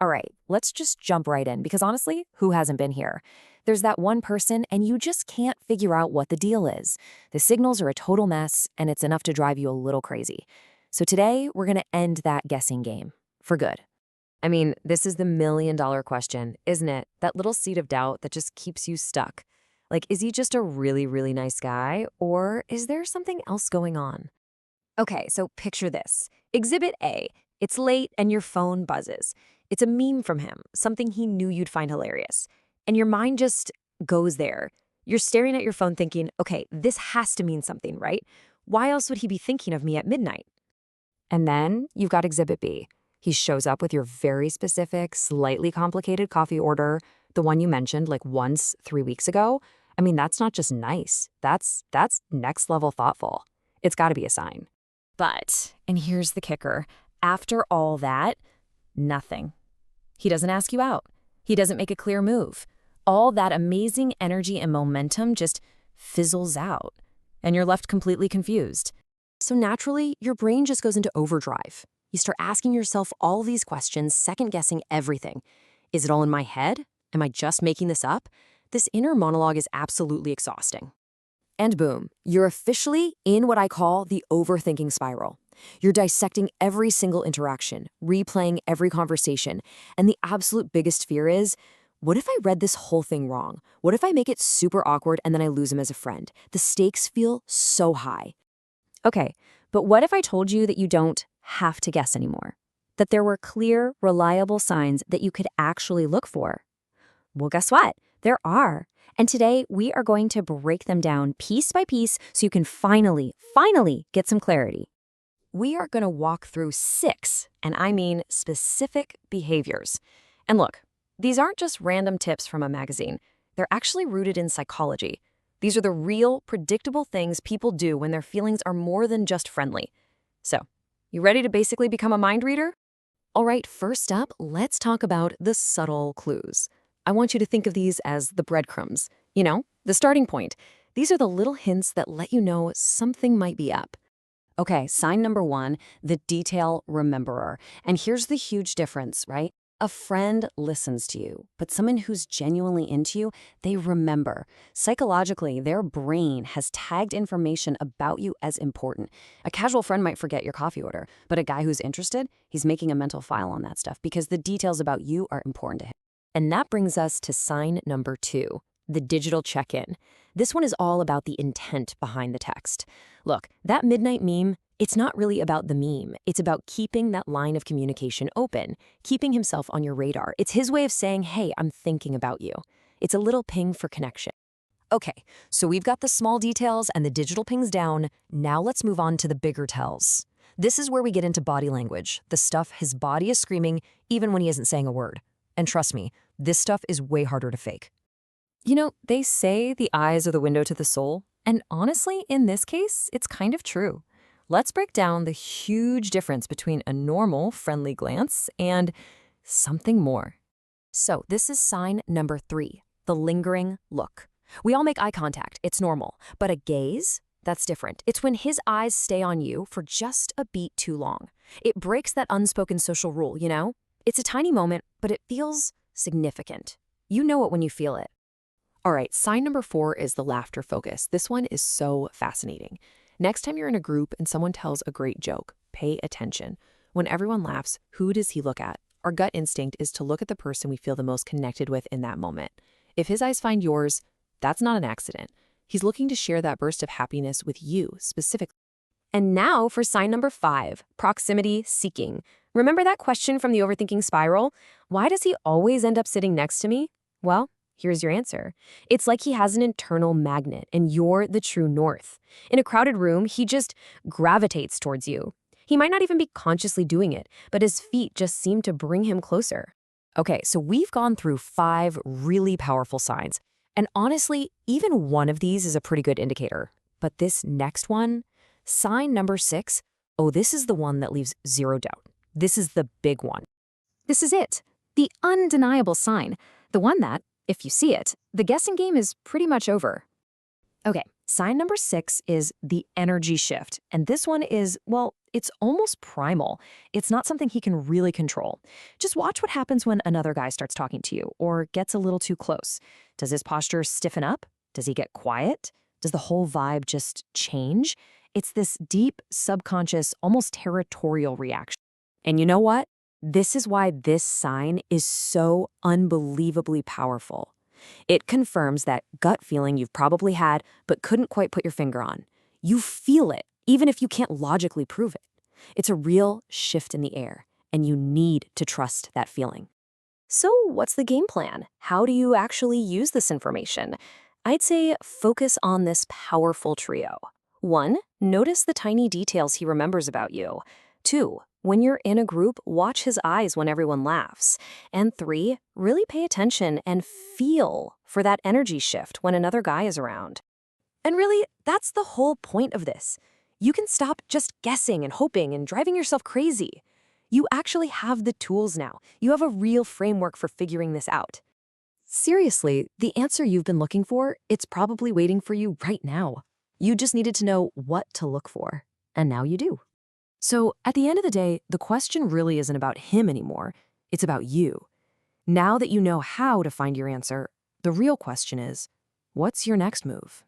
All right, let's just jump right in because honestly, who hasn't been here? There's that one person and you just can't figure out what the deal is. The signals are a total mess and it's enough to drive you a little crazy. So today, we're going to end that guessing game for good. I mean, this is the million-dollar question, isn't it? That little seed of doubt that just keeps you stuck. Like, is he just a really, really nice guy or is there something else going on? Okay, so picture this. Exhibit A. It's late and your phone buzzes. It's a meme from him, something he knew you'd find hilarious. And your mind just goes there. You're staring at your phone thinking, okay, this has to mean something, right? Why else would he be thinking of me at midnight? And then you've got Exhibit B. He shows up with your very specific, slightly complicated coffee order, the one you mentioned like once 3 weeks ago. I mean, that's not just nice. That's next level thoughtful. It's got to be a sign. But, and here's the kicker, after all that, nothing. He doesn't ask you out. He doesn't make a clear move. All that amazing energy and momentum just fizzles out, and you're left completely confused. So naturally, your brain just goes into overdrive. You start asking yourself all these questions, second-guessing everything. Is it all in my head? Am I just making this up? This inner monologue is absolutely exhausting. And boom, you're officially in what I call the overthinking spiral. You're dissecting every single interaction, replaying every conversation, and the absolute biggest fear is, what if I read this whole thing wrong? What if I make it super awkward and then I lose him as a friend? The stakes feel so high. Okay, but what if I told you that you don't have to guess anymore? That there were clear, reliable signs that you could actually look for? Well, guess what? There are. And today, we are going to break them down piece by piece so you can finally get some clarity. We are going to walk through 6, and I mean specific behaviors. And look, these aren't just random tips from a magazine. They're actually rooted in psychology. These are the real, predictable things people do when their feelings are more than just friendly. So, you ready to basically become a mind reader? All right, first up, let's talk about the subtle clues. I want you to think of these as the breadcrumbs. You know, the starting point. These are the little hints that let you know something might be up. Okay, sign number 1, the detail rememberer. And here's the huge difference, right? A friend listens to you, but someone who's genuinely into you, they remember. Psychologically, their brain has tagged information about you as important. A casual friend might forget your coffee order, but a guy who's interested, he's making a mental file on that stuff because the details about you are important to him. And that brings us to sign number 2, the digital check-in. This one is all about the intent behind the text. Look, that midnight meme, it's not really about the meme. It's about keeping that line of communication open, keeping himself on your radar. It's his way of saying, hey, I'm thinking about you. It's a little ping for connection. Okay, so we've got the small details and the digital pings down. Now let's move on to the bigger tells. This is where we get into body language, the stuff his body is screaming even when he isn't saying a word. And trust me, this stuff is way harder to fake. You know, they say the eyes are the window to the soul, and honestly, in this case, it's kind of true. Let's break down the huge difference between a normal, friendly glance and something more. So this is sign number 3, the lingering look. We all make eye contact, it's normal, but a gaze? That's different. It's when his eyes stay on you for just a beat too long. It breaks that unspoken social rule, you know? It's a tiny moment, but it feels significant. You know it when you feel it. All right, sign number 4 is the laughter focus. This one is so fascinating. Next time you're in a group and someone tells a great joke, pay attention. When everyone laughs, who does he look at? Our gut instinct is to look at the person we feel the most connected with in that moment. If his eyes find yours, that's not an accident. He's looking to share that burst of happiness with you specifically. And now for sign number 5, proximity seeking. Remember that question from the overthinking spiral? Why does he always end up sitting next to me? Well, here's your answer. It's like he has an internal magnet and you're the true north. In a crowded room, he just gravitates towards you. He might not even be consciously doing it, but his feet just seem to bring him closer. Okay, so we've gone through 5 really powerful signs. And honestly, even one of these is a pretty good indicator. But this next one, sign number 6, oh, this is the one that leaves zero doubt. This is the big one. This is it, the undeniable sign, the one that, if you see it, the guessing game is pretty much over. Okay, Sign number 6 is the energy shift. And this one is, well, it's almost primal. It's not something he can really control. Just watch what happens when another guy starts talking to you or gets a little too close. Does his posture stiffen up? Does he get quiet? Does the whole vibe just change? It's this deep, subconscious, almost territorial reaction. And you know what? This is why this sign is so unbelievably powerful. It confirms that gut feeling you've probably had but couldn't quite put your finger on. You feel it, even if you can't logically prove it. It's a real shift in the air, and you need to trust that feeling. So what's the game plan? How do you actually use this information? I'd say focus on this powerful trio. 1. Notice the tiny details he remembers about you. 2. When you're in a group, watch his eyes when everyone laughs. And 3. Really pay attention and feel for that energy shift when another guy is around. And really, that's the whole point of this. You can stop just guessing and hoping and driving yourself crazy. You actually have the tools now. You have a real framework for figuring this out. Seriously, the answer you've been looking for, it's probably waiting for you right now. You just needed to know what to look for, and now you do. So at the end of the day, the question really isn't about him anymore. It's about you. Now that you know how to find your answer, the real question is, what's your next move?